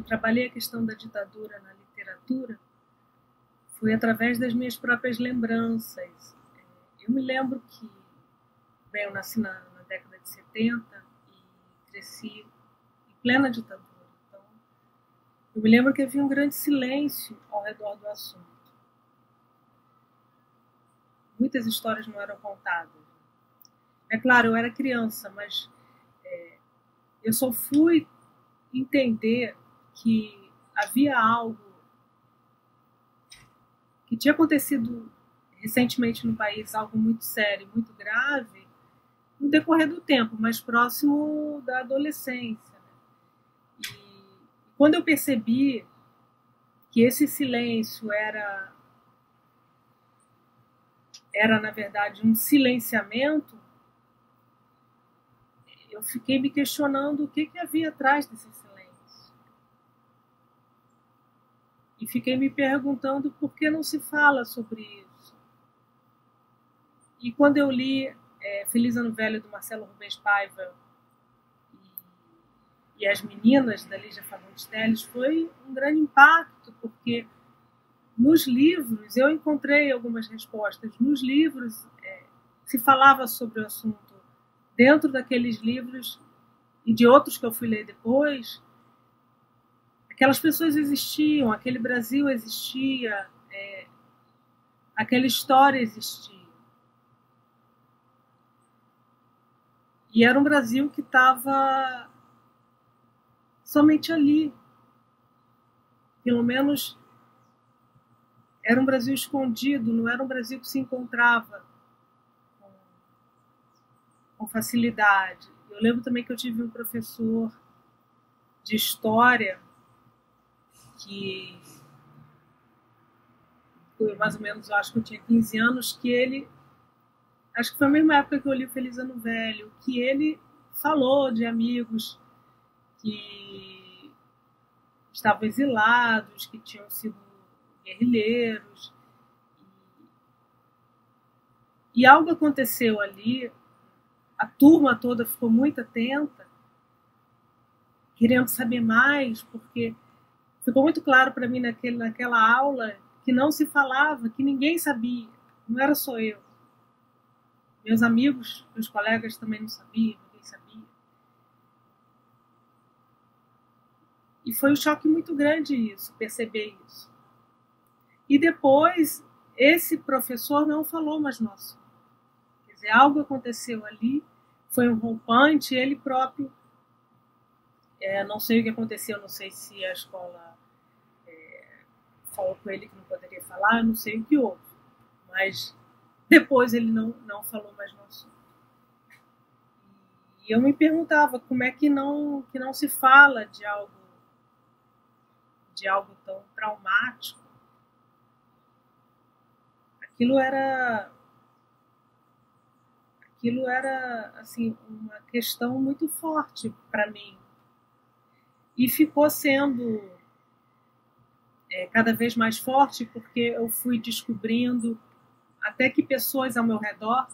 trabalhei a questão da ditadura na literatura foi através das minhas próprias lembranças. Eu me lembro que, bem, eu nasci na década de 70 e cresci em plena ditadura. Então, eu me lembro que havia um grande silêncio ao redor do assunto. Muitas histórias não eram contadas. É claro, eu era criança, mas eu só fui entender que havia algo que tinha acontecido recentemente no país, algo muito sério, muito grave, no decorrer do tempo, mais próximo da adolescência. E quando eu percebi que esse silêncio era na verdade, um silenciamento, eu fiquei me questionando o que havia atrás desse silêncio. E fiquei me perguntando por que não se fala sobre isso. E quando eu li Feliz Ano Velho, do Marcelo Rubens Paiva, e As Meninas, da Lígia Fagundes Telles, foi um grande impacto, porque nos livros eu encontrei algumas respostas. Nos livros se falava sobre o assunto. Dentro daqueles livros e de outros que eu fui ler depois, aquelas pessoas existiam, aquele Brasil existia, aquela história existia. E era um Brasil que estava somente ali. Pelo menos era um Brasil escondido, não era um Brasil que se encontrava com facilidade. Eu lembro também que eu tive um professor de história que foi mais ou menos, eu acho que eu tinha 15 anos, que ele, acho que foi a mesma época que eu li o Feliz Ano Velho, que ele falou de amigos que estavam exilados, que tinham sido guerrilheiros. E algo aconteceu ali, a turma toda ficou muito atenta, querendo saber mais, porque ficou muito claro para mim naquela aula que não se falava, que ninguém sabia, não era só eu. Meus amigos, meus colegas também não sabiam, ninguém sabia. E foi um choque muito grande isso, perceber isso. E depois, esse professor não falou mais nosso. Quer dizer, algo aconteceu ali, foi um rompante, ele próprio, não sei o que aconteceu, não sei se a escola falou com ele que não poderia falar, não sei o que houve. Mas depois ele não falou mais no assunto. E eu me perguntava como é que não se fala de algo tão traumático. Aquilo era assim uma questão muito forte para mim. E ficou sendo cada vez mais forte, porque eu fui descobrindo até que pessoas ao meu redor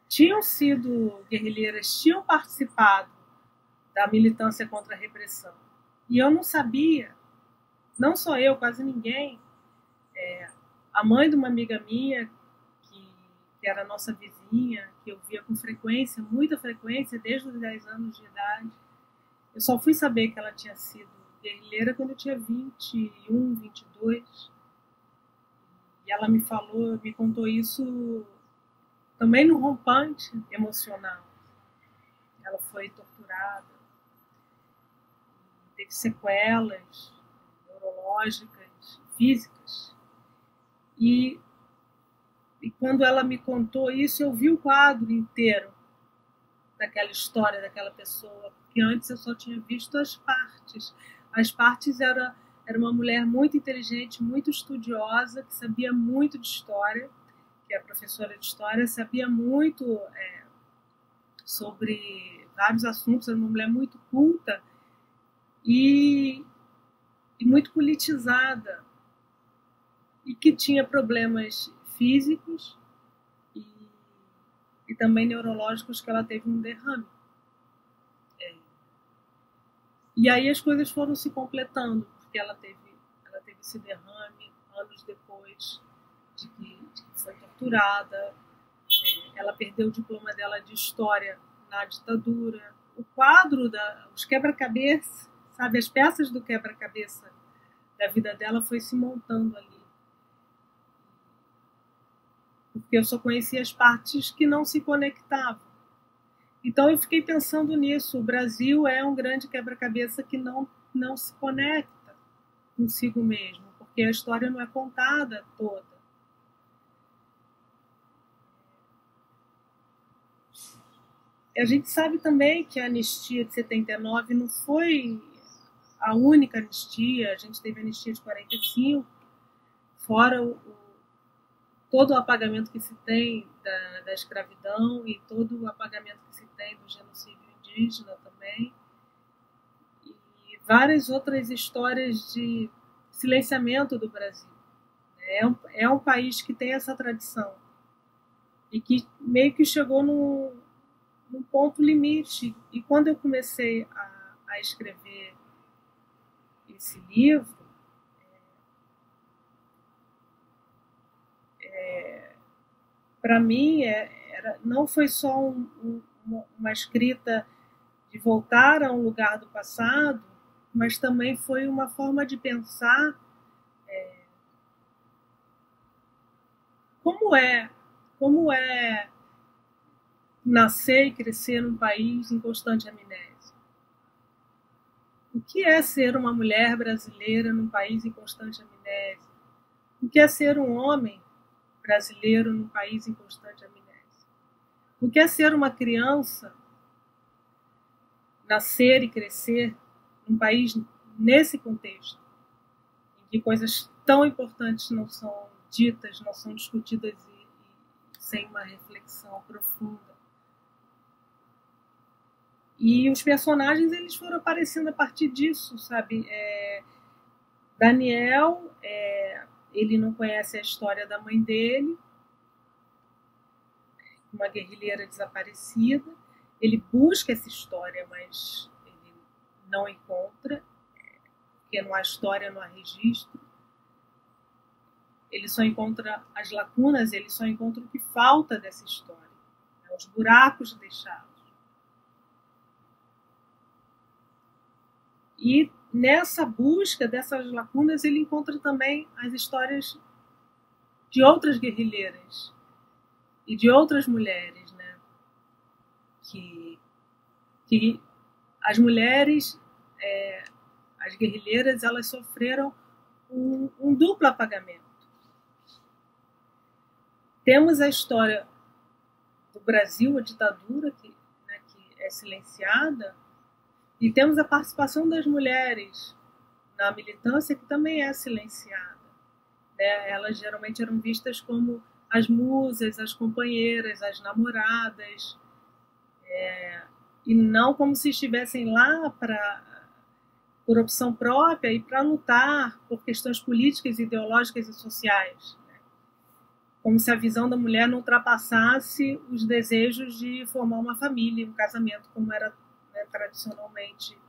tinham sido guerrilheiras, tinham participado da militância contra a repressão. E eu não sabia, não só eu, quase ninguém. A mãe de uma amiga minha, que era nossa vizinha, que eu via com frequência, muita frequência, desde os 10 anos de idade, eu só fui saber que ela tinha sido guerrilheira quando eu tinha 21, 22. E ela me contou isso também no rompante emocional. Ela foi torturada, teve sequelas neurológicas, físicas. E quando ela me contou isso, eu vi o quadro inteiro daquela história, daquela pessoa, porque antes eu só tinha visto as partes. As partes era uma mulher muito inteligente, muito estudiosa, que sabia muito de história, que é professora de história, sabia muito sobre vários assuntos, era uma mulher muito culta e muito politizada, e que tinha problemas físicos e também neurológicos, que ela teve um derrame. E aí as coisas foram se completando, porque ela teve esse derrame anos depois de que foi torturada. Ela perdeu o diploma dela de história na ditadura. O quadro, os quebra-cabeça, sabe, as peças do quebra-cabeça da vida dela foi se montando ali. Porque eu só conhecia as partes que não se conectavam. Então eu fiquei pensando nisso. O Brasil é um grande quebra-cabeça que não se conecta consigo mesmo, porque a história não é contada toda. A gente sabe também que a anistia de 79 não foi a única anistia. A gente teve a anistia de 45, fora todo o apagamento que se tem da escravidão e todo o apagamento que se tem do genocídio indígena também. E várias outras histórias de silenciamento do Brasil. É um país que tem essa tradição e que meio que chegou num ponto limite. E quando eu comecei a escrever esse livro, para mim não foi só uma escrita de voltar a um lugar do passado, mas também foi uma forma de pensar como é nascer e crescer num país em constante amnésia. O que é ser uma mulher brasileira num país em constante amnésia? O que é ser um homem brasileiro num país em constante amnésia? O que é ser uma criança, nascer e crescer num país nesse contexto, em que coisas tão importantes não são ditas, não são discutidas e sem uma reflexão profunda? E os personagens eles foram aparecendo a partir disso, sabe? Daniel, ele não conhece a história da mãe dele, uma guerrilheira desaparecida. Ele busca essa história, mas ele não encontra, porque não há história, não há registro. Ele só encontra as lacunas, ele só encontra o que falta dessa história, os buracos deixados. E nessa busca dessas lacunas, ele encontra também as histórias de outras guerrilheiras e de outras mulheres, né? Que as mulheres, as guerrilheiras, elas sofreram um duplo apagamento. Temos a história do Brasil, a ditadura, que é silenciada, e temos a participação das mulheres na militância, que também é silenciada. Elas geralmente eram vistas como as musas, as companheiras, as namoradas, e não como se estivessem lá por opção própria e para lutar por questões políticas, ideológicas e sociais. Como se a visão da mulher não ultrapassasse os desejos de formar uma família, um casamento, como era, né, tradicionalmente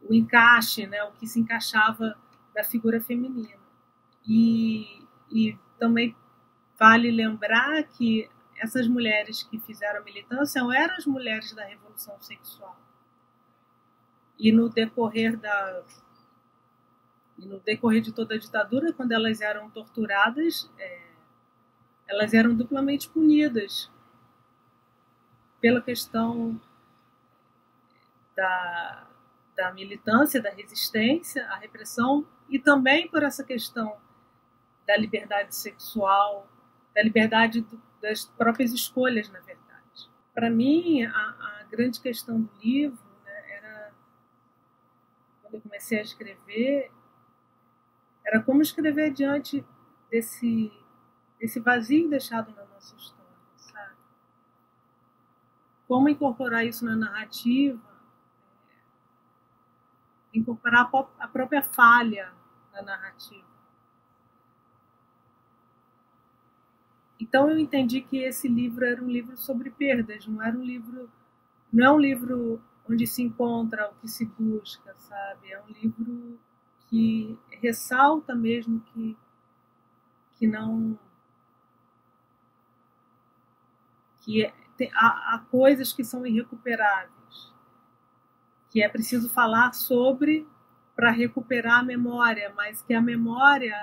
o encaixe, né, o que se encaixava da figura feminina. E também vale lembrar que essas mulheres que fizeram a militância eram as mulheres da Revolução Sexual. E no decorrer de toda a ditadura, quando elas eram torturadas, elas eram duplamente punidas pela questão da militância, da resistência à repressão, e também por essa questão da liberdade sexual, da liberdade das próprias escolhas, na verdade. Para mim, a grande questão do livro, né, era, quando eu comecei a escrever, era como escrever diante desse vazio deixado na nossa história, sabe? Como incorporar isso na narrativa, incorporar a própria falha na narrativa. Então eu entendi que esse livro era um livro sobre perdas, não era um livro não é um livro onde se encontra o que se busca, sabe? É um livro que ressalta mesmo que não... há coisas que são irrecuperáveis, que é preciso falar sobre para recuperar a memória, mas que a memória,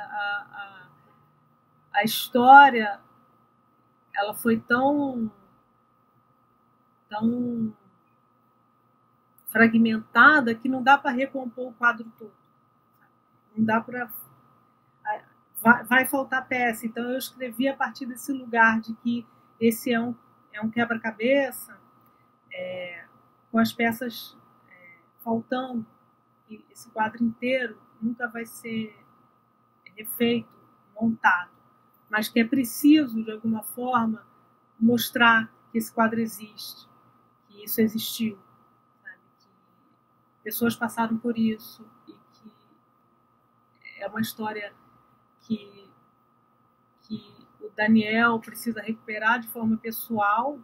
a história, ela foi tão fragmentada que não dá para recompor o quadro todo. Não dá para... Vai faltar peça. Então eu escrevi a partir desse lugar de que esse é um quebra-cabeça, com as peças faltando. E esse quadro inteiro nunca vai ser refeito, montado. Mas que é preciso, de alguma forma, mostrar que esse quadro existe, que isso existiu, sabe? Que pessoas passaram por isso e que é uma história que o Daniel precisa recuperar de forma pessoal,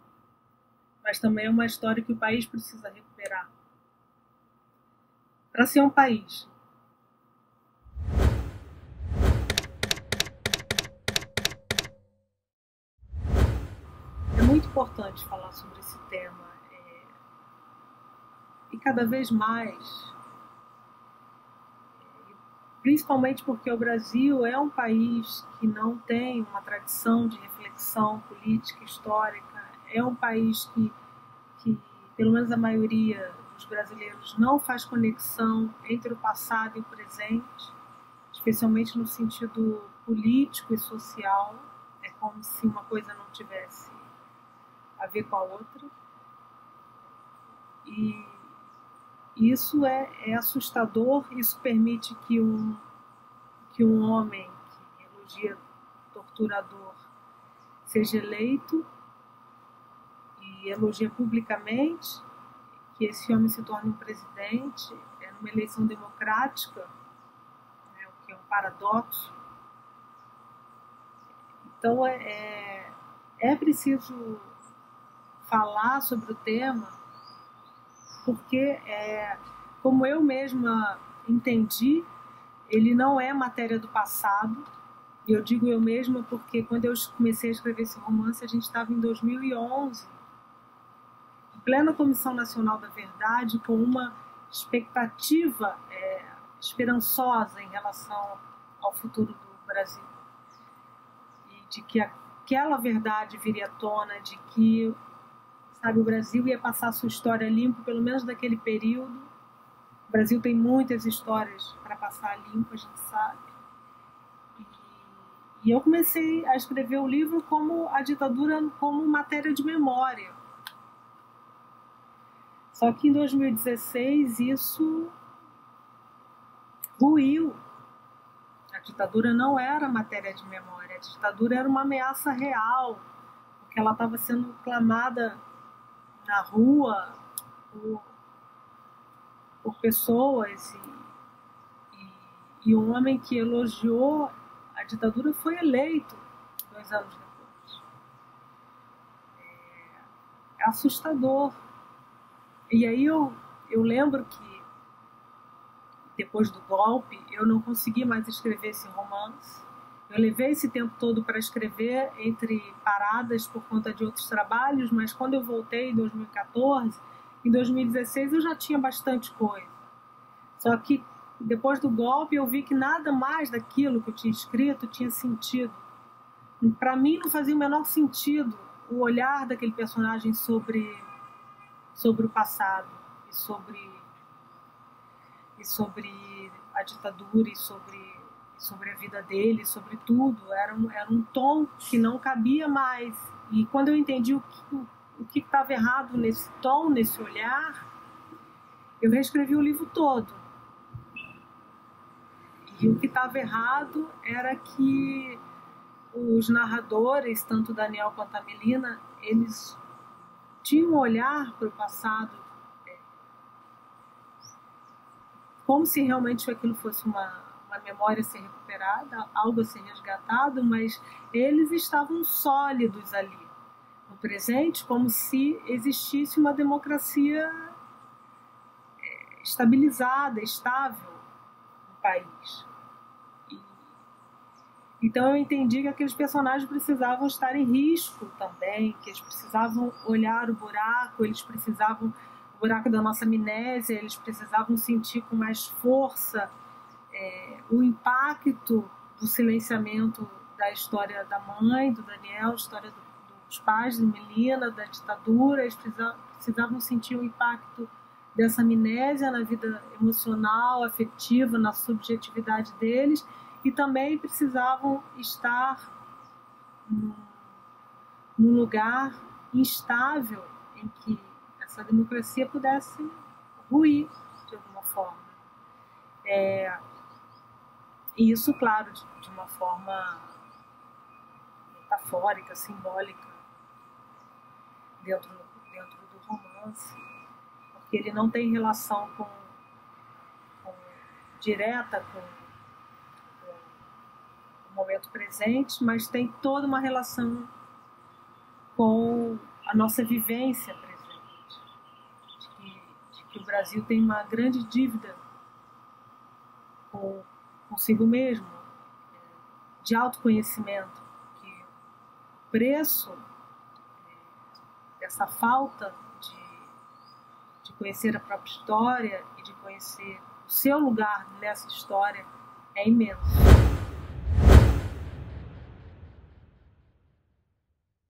mas também é uma história que o país precisa recuperar. Para ser um país. É muito importante falar sobre esse tema. E cada vez mais, principalmente porque o Brasil é um país que não tem uma tradição de reflexão política, histórica. É um país que pelo menos a maioria dos brasileiros não faz conexão entre o passado e o presente, especialmente no sentido político e social. É como se uma coisa não tivesse a ver com a outra. E isso é assustador. Isso permite que um homem que elogia torturador seja eleito e elogia publicamente, que esse homem se torne um presidente numa eleição democrática, né, o que é um paradoxo. Então é preciso falar sobre o tema, porque, como eu mesma entendi, ele não é matéria do passado. E eu digo eu mesma porque quando eu comecei a escrever esse romance, a gente estava em 2011, em plena Comissão Nacional da Verdade, com uma expectativa esperançosa em relação ao futuro do Brasil. E de que aquela verdade viria à tona, de que, sabe, o Brasil ia passar a sua história limpo, pelo menos daquele período. O Brasil tem muitas histórias para passar limpo, a gente sabe. E eu comecei a escrever o livro como a ditadura como matéria de memória. Só que em 2016 isso ruiu. A ditadura não era matéria de memória, a ditadura era uma ameaça real, porque ela estava sendo clamada na rua por pessoas, e um homem que elogiou a ditadura foi eleito 2 anos depois. É assustador. E aí eu lembro que depois do golpe eu não consegui mais escrever esse romance. Eu levei esse tempo todo para escrever, entre paradas por conta de outros trabalhos, mas quando eu voltei em 2014, em 2016 eu já tinha bastante coisa. Só que depois do golpe eu vi que nada mais daquilo que eu tinha escrito tinha sentido. Para mim não fazia o menor sentido o olhar daquele personagem sobre o passado e sobre a ditadura e sobre a vida dele, sobre tudo. Era um tom que não cabia mais. E quando eu entendi o que estava errado nesse tom, nesse olhar, eu reescrevi o livro todo. E o que estava errado era que os narradores, tanto Daniel quanto a Melina, eles tinham um olhar para o passado como se realmente aquilo fosse uma memória a ser recuperada, algo a ser resgatado, mas eles estavam sólidos ali. no presente, como se existisse uma democracia estabilizada, estável no país. Então eu entendi que aqueles personagens precisavam estar em risco também, que eles precisavam olhar o buraco, o buraco da nossa amnésia, eles precisavam sentir com mais força o impacto do silenciamento da história da mãe, do Daniel, a história dos pais, de Melina, da ditadura. Eles precisavam sentir o impacto dessa amnésia na vida emocional, afetiva, na subjetividade deles, e também precisavam estar num lugar instável em que essa democracia pudesse ruir de alguma forma. E isso, claro, de uma forma metafórica, simbólica, dentro do romance, porque ele não tem relação direta com o momento presente, mas tem toda uma relação com a nossa vivência presente, de que o Brasil tem uma grande dívida consigo mesmo, de autoconhecimento, que o preço dessa falta de conhecer a própria história e de conhecer o seu lugar nessa história é imenso.